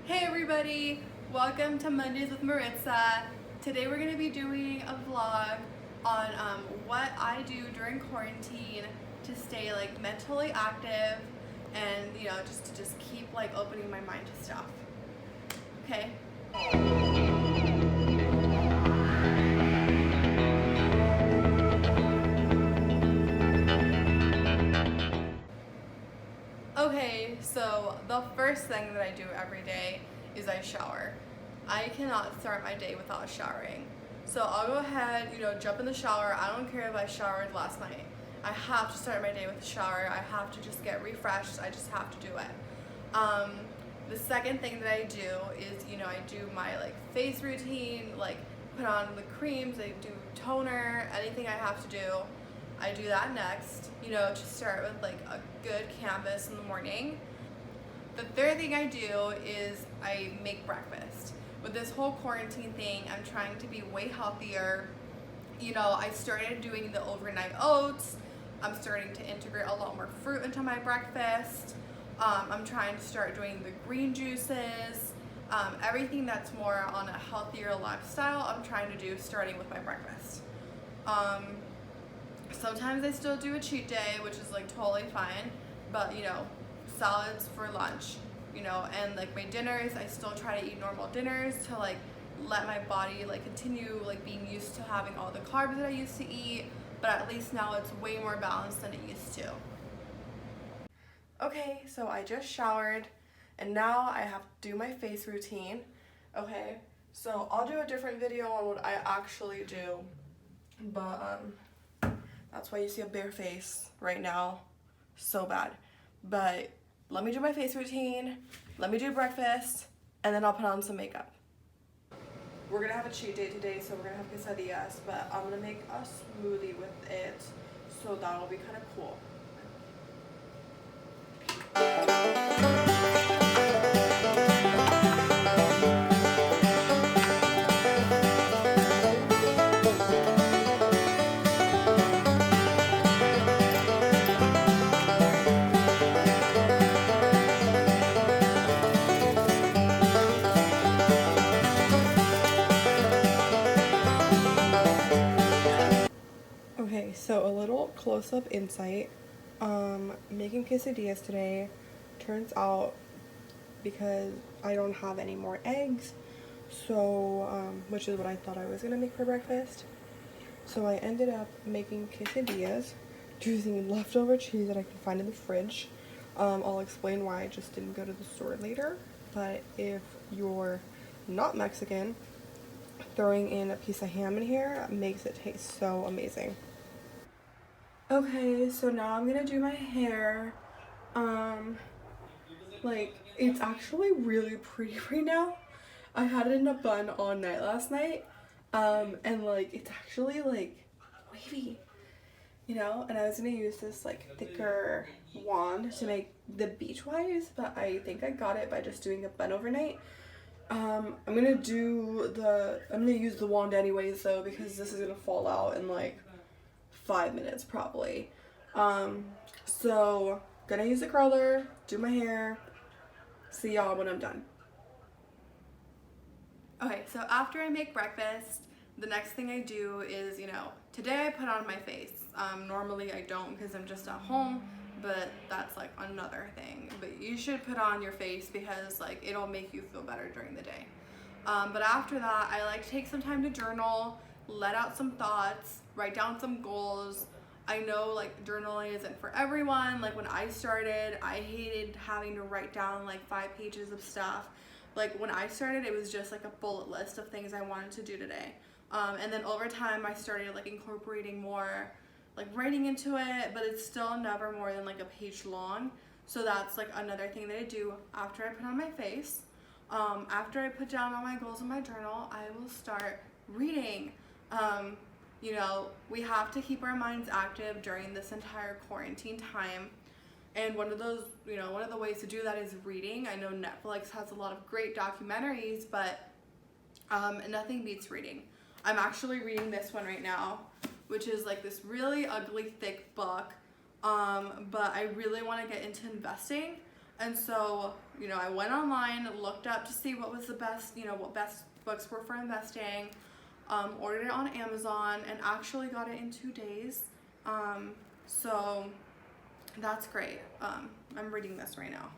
Hey everybody, welcome to Mondays with Maritza. Today we're going to be doing a vlog on what I do during quarantine to stay like mentally active and just keep like opening my mind to stuff. Okay? Okay, so the first thing that I do every day is I shower. I cannot start my day without showering. So I'll go ahead, jump in the shower. I don't care if I showered last night. I have to start my day with a shower. I have to just get refreshed. I just have to do it. The second thing that I do is, I do my like face routine, like put on the creams, I do toner, anything I have to do. I do that next, to start with like a good canvas in the morning. The third thing I do is I make breakfast. With this whole quarantine thing, I'm trying to be way healthier. I started doing the overnight oats. I'm starting to integrate a lot more fruit into my breakfast. I'm trying to start doing the green juices. Everything that's more on a healthier lifestyle, I'm trying to do starting with my breakfast. Sometimes I still do a cheat day, which is like totally fine, but salads for lunch, and like my dinners, I still try to eat normal dinners to like let my body like continue like being used to having all the carbs that I used to eat, but at least now it's way more balanced than it used to. Okay, so I just showered and now I have to do my face routine. Okay, so I'll do a different video on what I actually do, but that's why you see a bare face right now, so bad. But let me do my face routine, let me do breakfast, and then I'll put on some makeup. We're gonna have a cheat day today, so we're gonna have quesadillas, but I'm gonna make a smoothie with it, so that'll be kind of cool. Okay, so a little close-up insight. Making quesadillas today. Turns out, because I don't have any more eggs, so which is what I thought I was gonna make for breakfast. So I ended up making quesadillas using leftover cheese that I could find in the fridge. I'll explain why I just didn't go to the store later. But if you're not Mexican, throwing in a piece of ham in here makes it taste so amazing. Okay, so now I'm gonna do my hair. Like, it's actually really pretty right now. I had it in a bun all night last night, and like, it's actually like wavy, and I was gonna use this like thicker wand to make the beach waves, but I think I got it by just doing a bun overnight. I'm gonna use the wand anyways though, because this is gonna fall out in like 5 minutes probably. So gonna use the curler, do my hair, see y'all when I'm done. Okay, so after I make breakfast, the next thing I do is, today I put on my face. Normally I don't because I'm just at home, but that's like another thing. But you should put on your face because like it'll make you feel better during the day. But after that, I like to take some time to journal, let out some thoughts, write down some goals. I know like journaling isn't for everyone. Like when I started, I hated having to write down like 5 pages of stuff. Like when I started, it was just like a bullet list of things I wanted to do today. And then over time, I started like incorporating more like writing into it, but it's still never more than like a page long. So that's like another thing that I do after I put on my face. After I put down all my goals in my journal, I will start reading. We have to keep our minds active during this entire quarantine time. And one of the ways to do that is reading. I know Netflix has a lot of great documentaries, but nothing beats reading. I'm actually reading this one right now, which is like this really ugly thick book, but I really want to get into investing. And so, you know, I went online, looked up to see what was the best, you know, what best books were for investing, ordered it on Amazon, and actually got it in 2 days. So that's great. I'm reading this right now.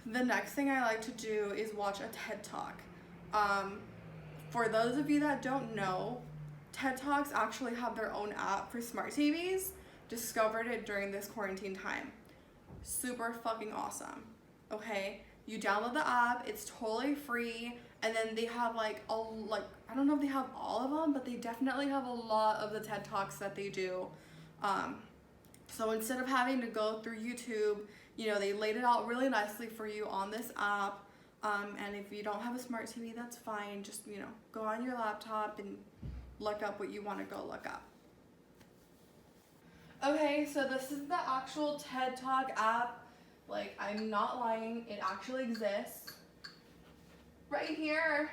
The next thing I like to do is watch a TED Talk. For those of you that don't know, TED Talks actually have their own app for smart TVs. Discovered it during this quarantine time. Super fucking awesome. Okay, you download the app, it's totally free, and then they have I don't know if they have all of them, but they definitely have a lot of the TED Talks that they do. So instead of having to go through YouTube, you know, they laid it out really nicely for you on this app. And if you don't have a smart TV, that's fine. Just, you know, go on your laptop and look up what you want to go look up. Okay, so this is the actual TED Talk app. Like, I'm not lying, it actually exists. Right here.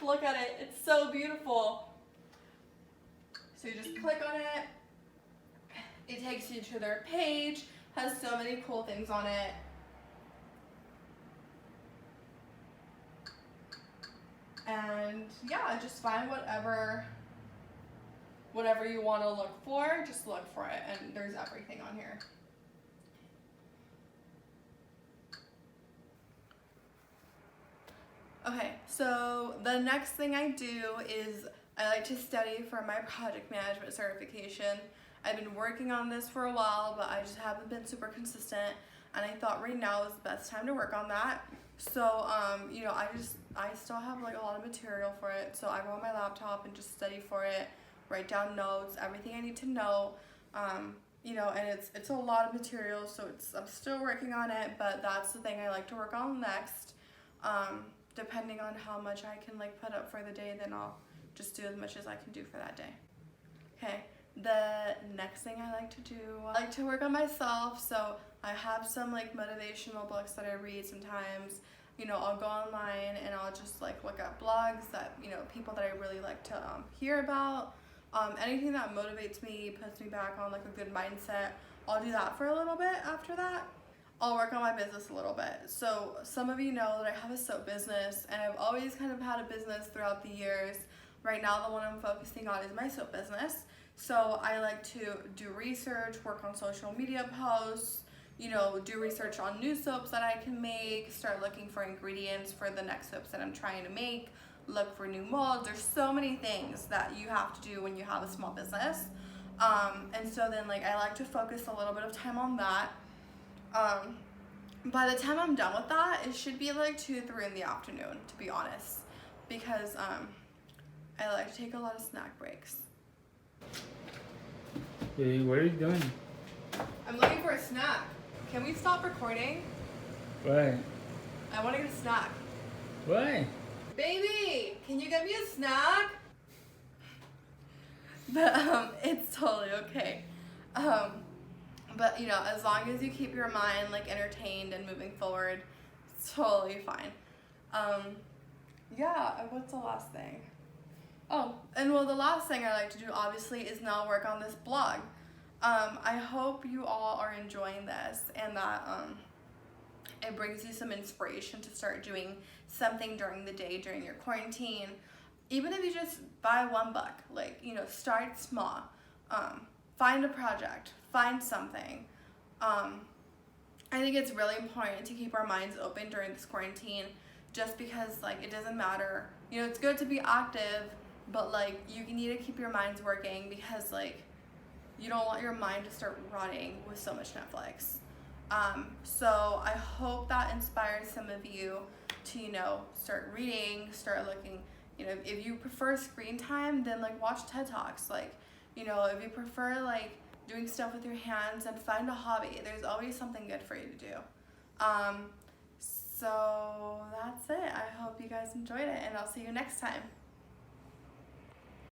Look at it, it's so beautiful. So you just click on it. It takes you to their page, has so many cool things on it. And yeah, just find whatever you want to look for, just look for it, and there's everything on here. Okay, so the next thing I do is I like to study for my project management certification. I've been working on this for a while, but I just haven't been super consistent, and I thought right now is the best time to work on that. So, you know, I still have like a lot of material for it, so I go on my laptop and just study for it, write down notes, everything I need to know, you know, and it's a lot of material, so I'm still working on it, but that's the thing I like to work on next. Depending on how much I can like put up for the day, then I'll just do as much as I can do for that day. Okay, the next thing I like to do, I like to work on myself, so I have some like motivational books that I read sometimes. You know, I'll go online and I'll just like look at blogs that, you know, people that I really like to hear about. Anything that motivates me, puts me back on like a good mindset, I'll do that for a little bit after that. I'll work on my business a little bit. So some of you know that I have a soap business, and I've always kind of had a business throughout the years. Right now the one I'm focusing on is my soap business. So I like to do research, work on social media posts, you know, do research on new soaps that I can make, start looking for ingredients for the next soaps that I'm trying to make, look for new molds. There's so many things that you have to do when you have a small business. And so then like I like to focus a little bit of time on that. By the time I'm done with that, it should be like 2 or 3 in the afternoon, to be honest, because I like to take a lot of snack breaks. Hey, what are you doing? I'm looking for a snack. Can we stop recording? Why? I want to get a snack. Why? Baby, can you get me a snack? But it's totally okay. But you know, as long as you keep your mind like entertained and moving forward, it's totally fine. Yeah, what's the last thing? Oh, and well, the last thing I like to do obviously is now work on this blog. I hope you all are enjoying this and that it brings you some inspiration to start doing something during the day during your quarantine. Even if you just buy 1 book, like, you know, start small. Find a project, find something. I think it's really important to keep our minds open during this quarantine, just because like it doesn't matter. You know, it's good to be active, but like you need to keep your minds working, because like you don't want your mind to start rotting with so much Netflix. So I hope that inspires some of you to, you know, start reading, start looking. You know, if you prefer screen time, then like watch TED Talks. Like, you know, if you prefer like doing stuff with your hands, and find a hobby. There's always something good for you to do. So that's it. I hope you guys enjoyed it, and I'll see you next time.